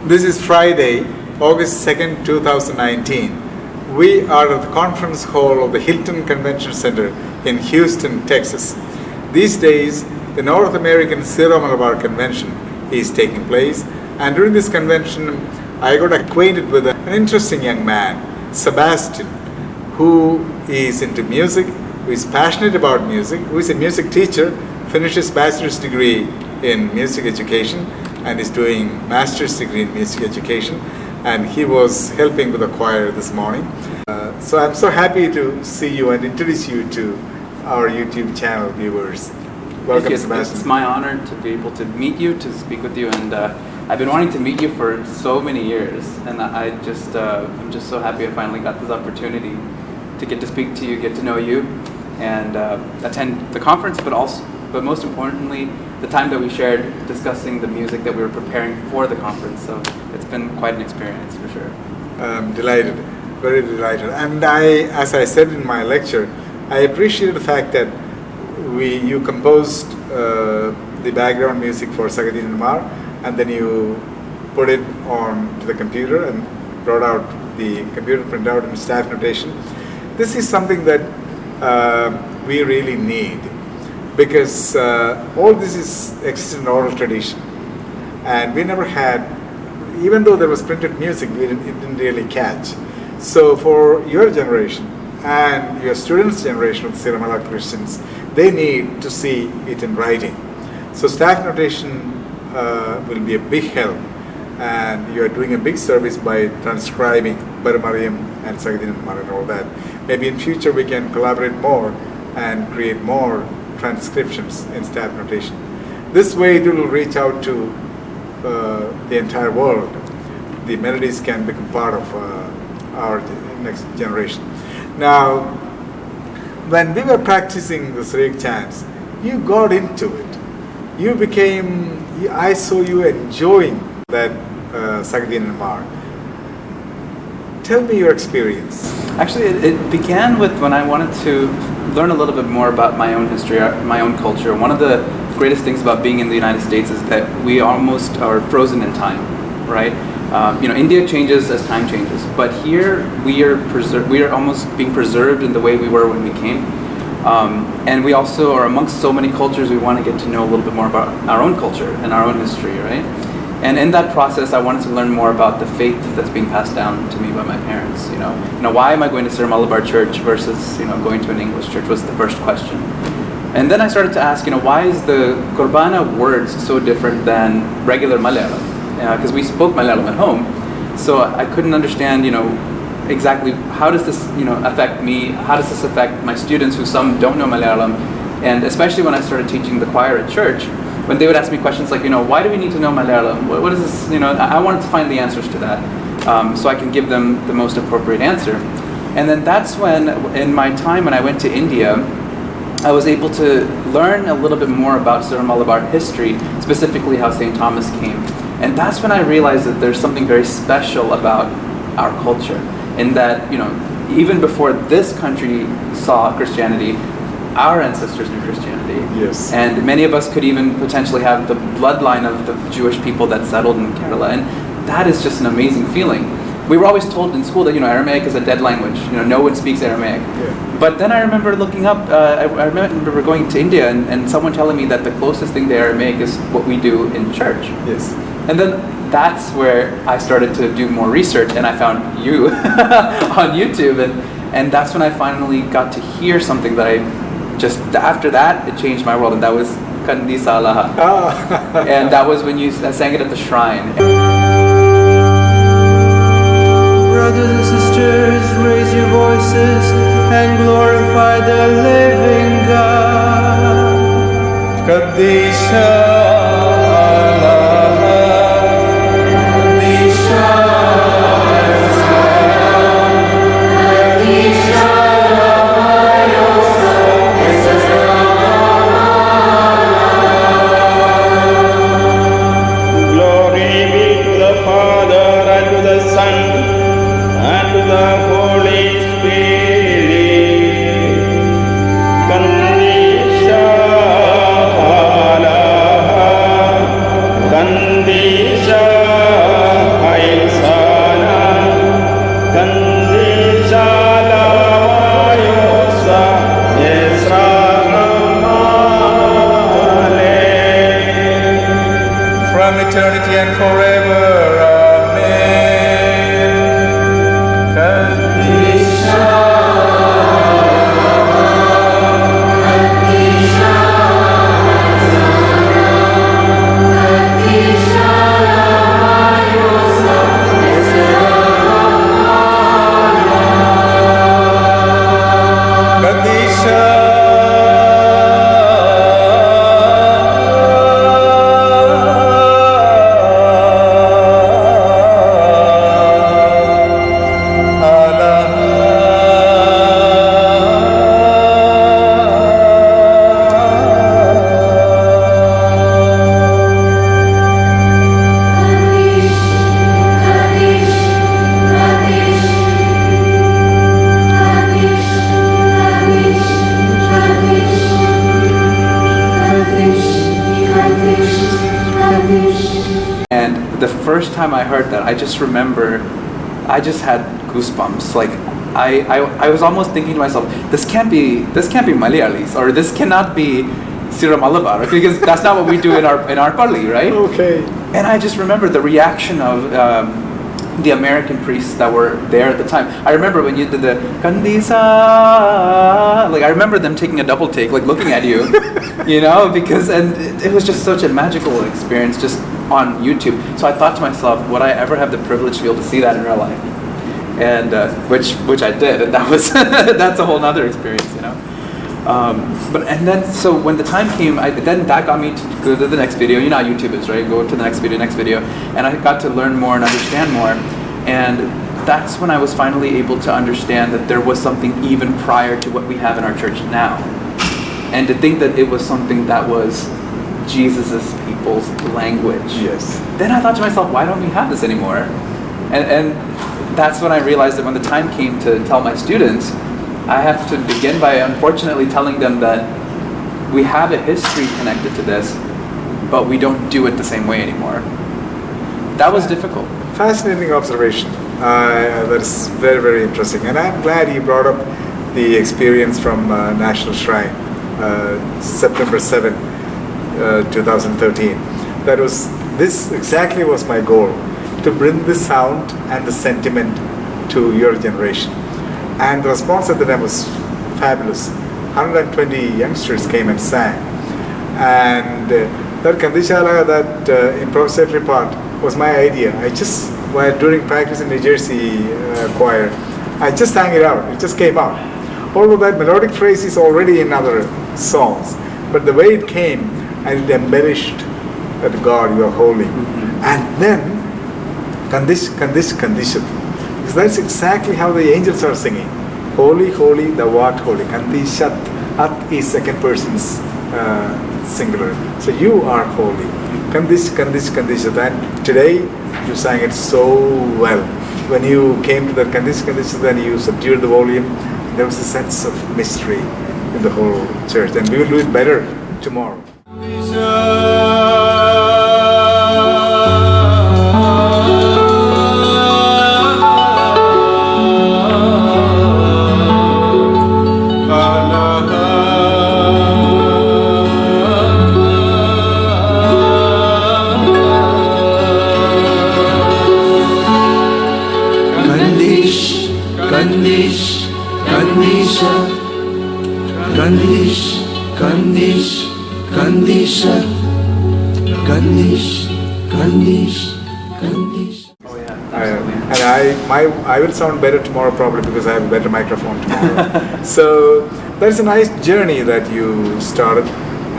This is Friday, August 2nd, 2019. We are at the conference hall of the Hilton Convention Center in Houston, Texas. These days, the North American Syro Malabar Convention is taking place, and during this convention, I got acquainted with an interesting young man, Sebastian, who is into music, who is passionate about music, who is a music teacher, finished his bachelor's degree in music education, and is doing master's degree in music education, and he was helping with the choir this morning. So I'm so happy to see you and introduce you to our YouTube channel viewers. Welcome, Sebastian. It's my honor to be able to meet you, to speak with you, and I've been wanting to meet you for so many years, and I'm just so happy I finally got this opportunity to get to speak to you, get to know you, and attend the conference, but most importantly, the time that we shared discussing the music that we were preparing for the conference. So it's been quite an experience for sure. I'm delighted, very delighted. And as I said in my lecture, I appreciate the fact that you composed the background music for Sagadin and Mar, and then you put it on to the computer and brought out the computer printout and staff notation. This is something that we really need, because all this exists in oral tradition, and we never had, even though there was printed music, it didn't really catch. So for your generation and your students' generation of Syro Malabar Christians, they need to see it in writing. So staff notation will be a big help, and you are doing a big service by transcribing Baramariam and Sagadin and all that. Maybe in future we can collaborate more and create more transcriptions in staff notation. This way it will reach out to the entire world. The melodies can become part of our next generation. Now, when we were practicing the Syriac chants, you got into it. I saw you enjoying that Sagadin and Mar. Tell me your experience. Actually, it began with when I wanted to learn a little bit more about my own history, my own culture. One of the greatest things about being in the United States is that we almost are frozen in time, right? India changes as time changes, but here we are almost being preserved in the way we were when we came. And we also are amongst so many cultures. We want to get to know a little bit more about our own culture and our own history, right? And in that process, I wanted to learn more about the faith that's being passed down to me by my parents. Why am I going to Syro Malabar Church versus going to an English church was the first question. And then I started to ask, why is the Qurbana words so different than regular Malayalam? Because we spoke Malayalam at home, so I couldn't understand, exactly how does this, affect me? How does this affect my students who some don't know Malayalam? And especially when I started teaching the choir at church, when they would ask me questions like, why do we need to know Malayalam? What is this? I wanted to find the answers to that, so I can give them the most appropriate answer. And then that's when, in my time when I went to India, I was able to learn a little bit more about Syro Malabar history, specifically how St. Thomas came. And that's when I realized that there's something very special about our culture, in that, even before this country saw Christianity, our ancestors knew Christianity. Yes. And many of us could even potentially have the bloodline of the Jewish people that settled in Kerala. And that is just an amazing feeling. We were always told in school that, Aramaic is a dead language. No one speaks Aramaic. Yeah. But then I remember looking up, I remember going to India and someone telling me that the closest thing to Aramaic is what we do in church. Yes. And then that's where I started to do more research, and I found you on YouTube. And that's when I finally got to hear something that after that, it changed my world, and that was Qandisa Alaha. Oh. And that was when you sang it at the shrine. Brothers and sisters, raise your voices and glorify the living God. Qandisa Qandisa from eternity and forever. Amen. Qandisa first time I heard that, I just remember, I just had goosebumps. Like, I was almost thinking to myself, this can't be Malayalis, or this cannot be Syro Malabar, because that's not what we do in our Pali, right? Okay. And I just remember the reaction of the American priests that were there at the time. I remember when you did the Qandisa, like I remember them taking a double take, like looking at you, you know, because it was just such a magical experience just on YouTube. So I thought to myself, would I ever have the privilege to be able to see that in real life? And which I did, and that was that's a whole nother experience, you know. So when the time came, then that got me to go to the next video. You know how YouTube is, right? Go to the next video, and I got to learn more and understand more. And that's when I was finally able to understand that there was something even prior to what we have in our church now. And to think that it was something that was Jesus's people's language. Yes. Then I thought to myself, why don't we have this anymore? And that's when I realized that when the time came to tell my students, I have to begin by unfortunately telling them that we have a history connected to this, but we don't do it the same way anymore. That was difficult. Fascinating observation. That's very, very interesting. And I'm glad you brought up the experience from National Shrine, September 7, 2013. This exactly was my goal, to bring the sound and the sentiment to your generation. And the response at the time was fabulous. 120 youngsters came and sang. And that Qandisa Alaha, that improvisatory part, was my idea. While during practice in New Jersey choir, I just sang it out. It just came out. Although that melodic phrase is already in other songs, but the way it came, and it embellished that God, you are holy. And then, Qandis, because that's exactly how the angels are singing. Holy, holy, thou art holy. Qandishat, at is second person's singular. So you are holy. Qandishat. And today you sang it so well. When you came to that Qandishat, then you subdued the volume. There was a sense of mystery in the whole church. And we will do it better tomorrow. Qandisa. Oh yeah, absolutely. And I will sound better tomorrow probably because I have a better microphone tomorrow. So that's a nice journey that you started,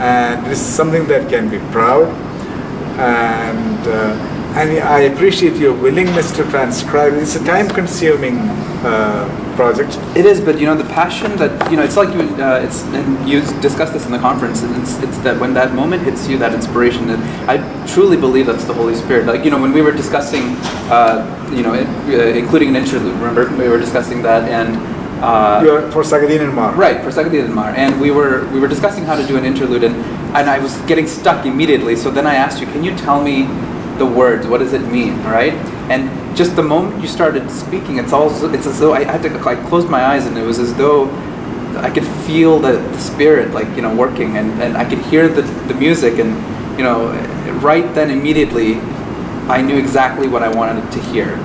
and this is something that can be proud. And I appreciate your willingness to transcribe. It's a time-consuming project. It is, but the passion that it's like and you discussed this in the conference, and it's that when that moment hits you, that inspiration, that I truly believe that's the Holy Spirit. Like when we were discussing, including an interlude. Remember, we were discussing that, and for Sagadin and Mar. Right, for Sagadin and Mar, and we were discussing how to do an interlude, and I was getting stuck immediately. So then I asked you, can you tell me the words? What does it mean? All right, and just the moment you started speaking, it's as though I had to close my eyes, and it was as though I could feel the spirit working, and I could hear the music, and right then immediately, I knew exactly what I wanted to hear.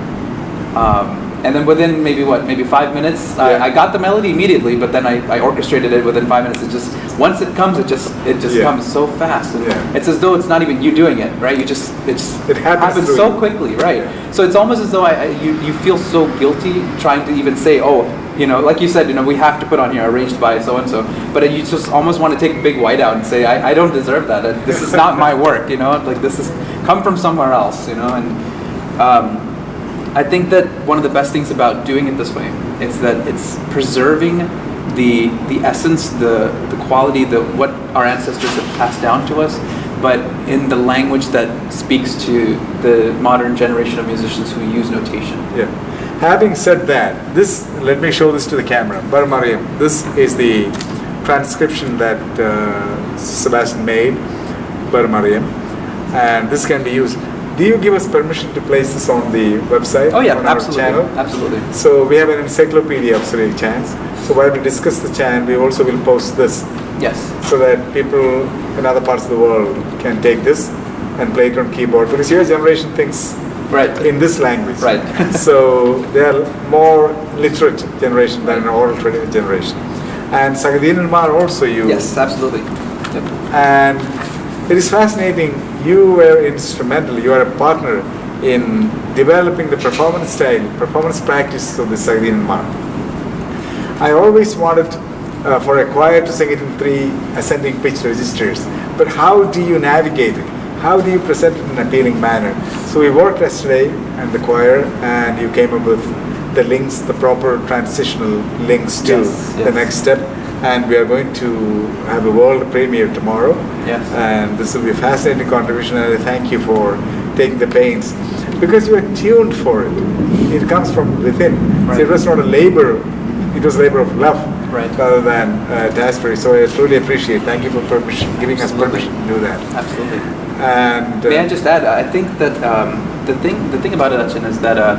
And then within maybe 5 minutes, I got the melody immediately, but then I orchestrated it within 5 minutes. It just, once it comes, it just comes so fast. And it's as though it's not even you doing it, right? It happens so quickly, right? So it's almost as though you feel so guilty trying to even say, oh, like you said, we have to put on here arranged by so and so, but you just almost want to take a big white out and say, I don't deserve that. This is not my work, like this is come from somewhere else, and. I think that one of the best things about doing it this way is that it's preserving the essence, the quality, what our ancestors have passed down to us, but in the language that speaks to the modern generation of musicians who use notation. Yeah. Having said that, let me show this to the camera. Bar Mariam, this is the transcription that Sebastian made, Bar Mariam, and this can be used. Do you give us permission to place this on the website? Oh yeah, on absolutely. Our channel? Absolutely. So we have an Encyclopedia of Syriac Chants. So while we discuss the chant, we also will post this. Yes. So that people in other parts of the world can take this and play it on keyboard, because your generation thinks in this language. Right. So they are more literate generation than an oral generation. And Sagadin and Mar also use. Yes, absolutely. Yep. And it is fascinating. You were instrumental. You are a partner in developing the performance style, performance practice of the Sagadin and Mar. I always wanted for a choir to sing it in 3 ascending pitch registers. But how do you navigate it? How do you present it in an appealing manner? So we worked yesterday and the choir, and you came up with the links, the proper transitional links to the next step. And we are going to have a world premiere tomorrow. Yes. And this will be a fascinating contribution, and I thank you for taking the pains, because you are tuned for it. It comes from within. Right. So it was not a labor, it was a labor of love rather than task-free. So I truly appreciate. Thank you for giving us permission to do that. Absolutely. And may I just add, I think that the thing about it, Achin, is that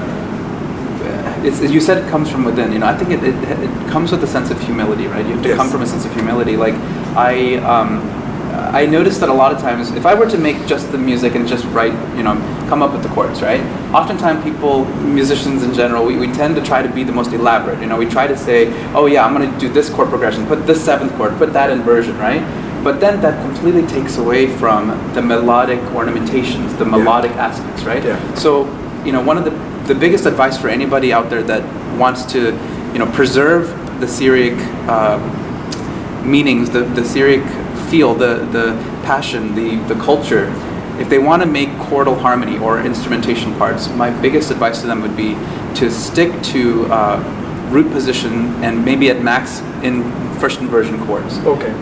you said it comes from within. I think it comes with a sense of humility, right? You have to come from a sense of humility. Like I noticed that a lot of times, if I were to make just the music and just write, come up with the chords, right? Oftentimes musicians in general, we tend to try to be the most elaborate. We try to say, oh yeah, I'm going to do this chord progression, put this 7th chord, put that inversion, right? But then that completely takes away from the melodic ornamentations, the melodic aspects, right? Yeah. So, one of the biggest advice for anybody out there that wants to, preserve the Syriac meanings, the Syriac feel, the passion, the culture, if they want to make chordal harmony or instrumentation parts, my biggest advice to them would be to stick to root position and maybe at max in first inversion chords. Okay.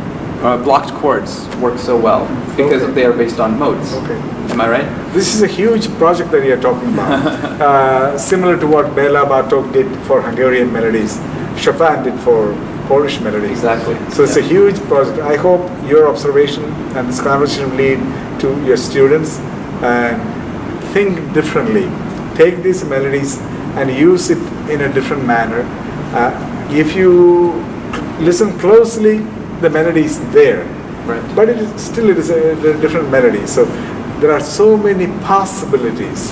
Blocked chords work so well because they are based on modes. Okay. Am I right? This is a huge project that you're talking about. Similar to what Bela Bartok did for Hungarian melodies, Chopin did for Polish melodies. Exactly. So it's a huge project. I hope your observation and this conversation will lead to your students and think differently. Take these melodies and use it in a different manner. If you listen closely, the melody is there, but it is a different melody. So there are so many possibilities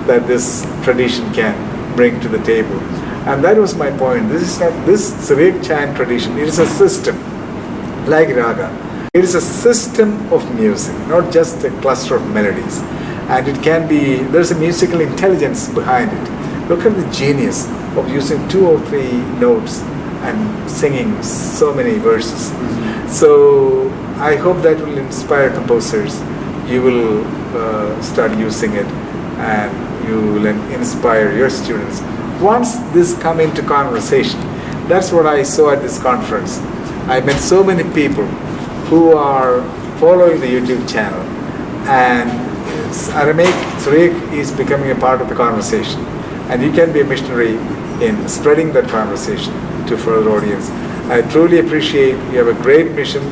that this tradition can bring to the table, and that was my point. This is not this Syriac chant tradition. It is a system, like raga. It is a system of music, not just a cluster of melodies, and it can be. There's a musical intelligence behind it. Look at the genius of using 2 or 3 notes and singing so many verses. So I hope that will inspire composers. You will start using it, and you will inspire your students. Once this come into conversation, that's what I saw at this conference. I met so many people who are following the YouTube channel, and Aramaic Syriac is becoming a part of the conversation, and you can be a missionary in spreading that conversation to further audience. I truly appreciate you have a great mission,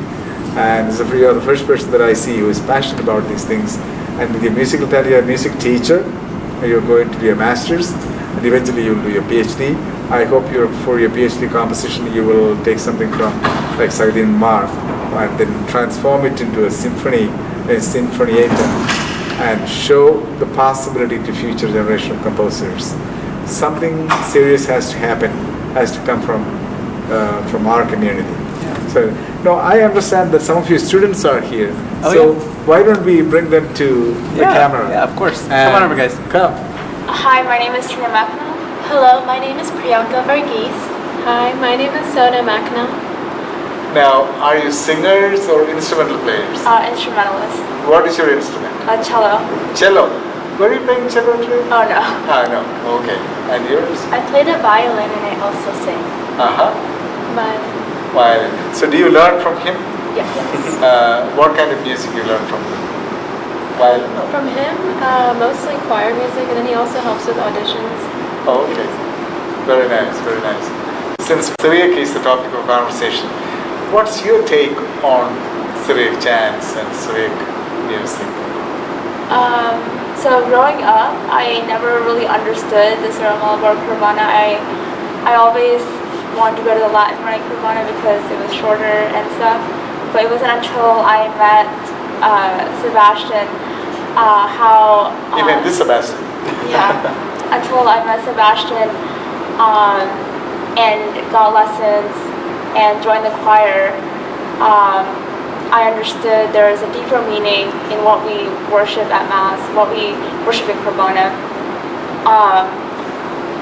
and you are the first person that I see who is passionate about these things. And with your musical talent, you're a music teacher, and you're going to do your master's, and eventually you'll do your PhD. I hope for your PhD composition you will take something from like Sagadin Mar and then transform it into a symphony, a symphonietta, and show the possibility to future generation of composers. Something serious has to happen, has to come from our community. So, no, I understand that some of your students are here. Oh, so yeah. why don't we bring them to the camera? Yeah, of course. And come on over, guys. Come. Hi, my name is Tina Makna. Hello, my name is Priyanka Varghese. Hi, my name is Sona Makna. Now, are you singers or instrumental players? Instrumentalist. What is your instrument? Cello. Cello. Were you playing cello today? Oh no. Ah, no. Okay. And yours? I play the violin and I also sing. Uh-huh. Violin. Violin. So do you learn from him? Yes. What kind of music you learn from him? Violin? No. From him, mostly choir music, and then he also helps with auditions. Oh, okay. Very nice, very nice. Since Syriac is the topic of conversation, what's your take on Syriac chants and Syriac music? So growing up, I never really understood the Syro Malabar Kurbana. I always wanted to go to the Latin Rite Kurbana because it was shorter and stuff. But it wasn't until I met Sebastian Even this Sebastian. Yeah. Until I met Sebastian and got lessons and joined the choir, I understood there is a deeper meaning in what we worship at Mass, what we worship in Kurbana,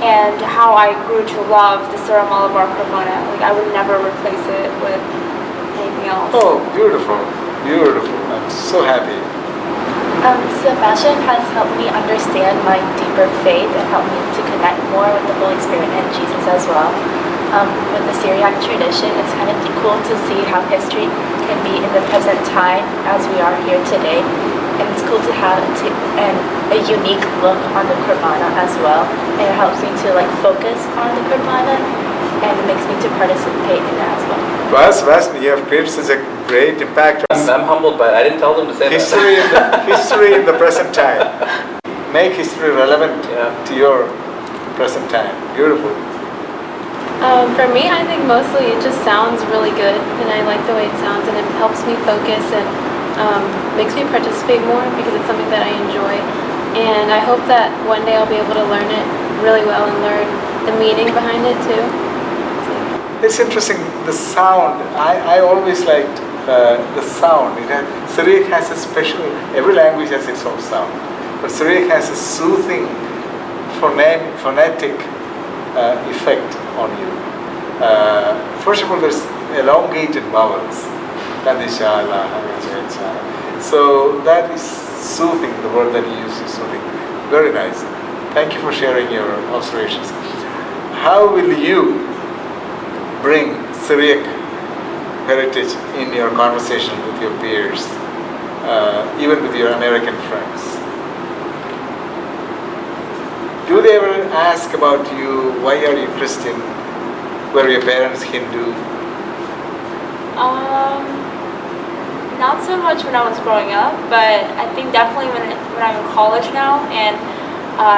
and how I grew to love the Syro Malabar Kurbana. Like, I would never replace it with anything else. Oh, beautiful, beautiful. I'm so happy. Sebastian has helped me understand my deeper faith and helped me to connect more with the Holy Spirit and Jesus as well. With the Syriac tradition, it's kind of cool to see how history can be in the present time as we are here today. And it's cool to have a unique look on the Kurbana as well. And it helps me to focus on the Kurbana and it makes me to participate in that as well. Well, Sebastian, you have created such a great impact on I'm humbled by it. I didn't tell them to say history in the present time. Make history relevant to your present time. Beautiful. For me, I think mostly it just sounds really good, and I like the way it sounds, and it helps me focus and makes me participate more because it's something that I enjoy. And I hope that one day I'll be able to learn it really well and learn the meaning behind it too. It's interesting, the sound. I always liked the sound. Syriac has a special, every language has its own sound, but Syriac has a soothing phonetic effect on you. First of all, there's elongated vowels. Qandisa Alaha. So that is soothing, the word that you use is soothing. Very nice. Thank you for sharing your observations. How will you bring Syriac heritage in your conversation with your peers, even with your American friends? Do they ever ask about you, why are you Christian? Were your parents Hindu? Not so much when I was growing up, but I think definitely when I'm in college now and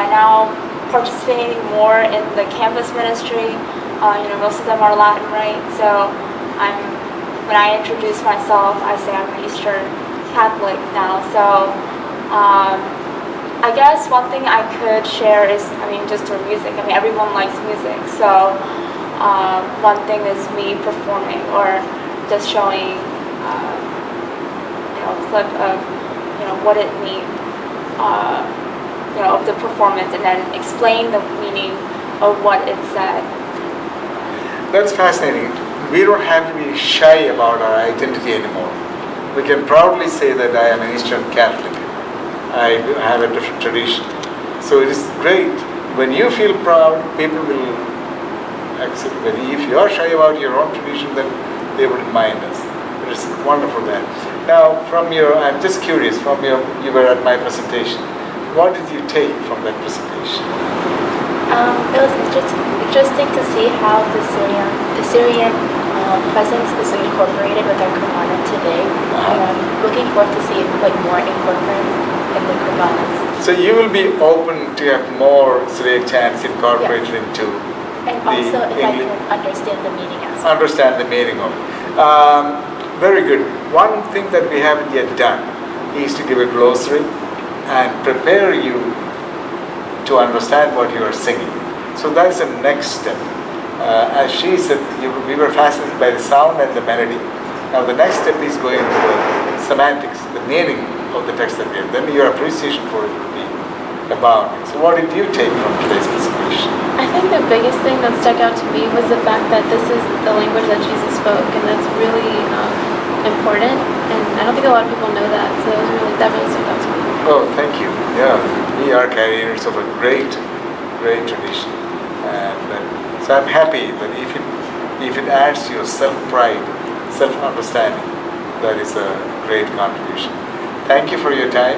now participating more in the campus ministry. Most of them are Latin, right? So when I introduce myself, I say I'm an Eastern Catholic now. So I guess one thing I could share is, just through music. Everyone likes music. So one thing is me performing or just showing a clip of what it means of the performance, and then explain the meaning of what it said. That's fascinating. We don't have to be shy about our identity anymore. We can proudly say that I am an Eastern Catholic. I have a different tradition. So it is great. When you feel proud, people will accept it. If you are shy about your own tradition, then they wouldn't mind us. It is wonderful then. Now, I'm just curious, you were at my presentation. What did you take from that presentation? It was interesting to see how the Syrian presence is incorporated with our Kurbana today. And I'm looking forward to see more incorporations in the Kurbanas. So you will be open to have more Syriac chants incorporated into and also if I can understand the meaning as well. Understand the meaning of it. Very good. One thing that we haven't yet done is to give a glossary and prepare you to understand what you are singing. So that's the next step. As she said, we were fascinated by the sound and the melody. Now the next step is going to the semantics, the meaning of the text that we have. Then your appreciation for it will be abounding. So what did you take from today's presentation? I think the biggest thing that stuck out to me was the fact that this is the language that Jesus spoke, and that's really important. And I don't think a lot of people know that, so that really stuck out to me. Oh, thank you. Yeah, we are carriers of a great tradition, and so I'm happy that if it adds to your self-pride, self-understanding, that is a great contribution. Thank you for your time.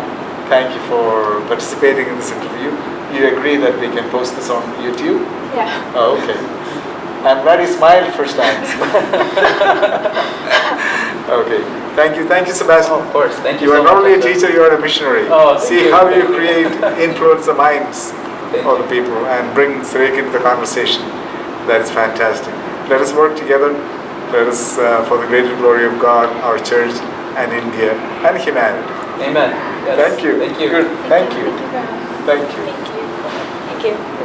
Thank you for participating in this interview. You agree that we can post this on YouTube? Yeah. Oh, okay. I'm glad you smiled first time. Okay. Thank you, Sebastian. Oh, of course. Thank you. You so are not much, only a Doctor. teacher, you are a missionary. Oh, thank See you. how you create, influence the minds Thank of you. the people and bring Syriac into the conversation. That is fantastic. Let us work together. Let us, for the greater glory of God, our church, and India, and humanity. Amen. Yes. Thank you. Thank you. Good. Thank you. Thank you for having us. Thank you. Thank you. Thank you.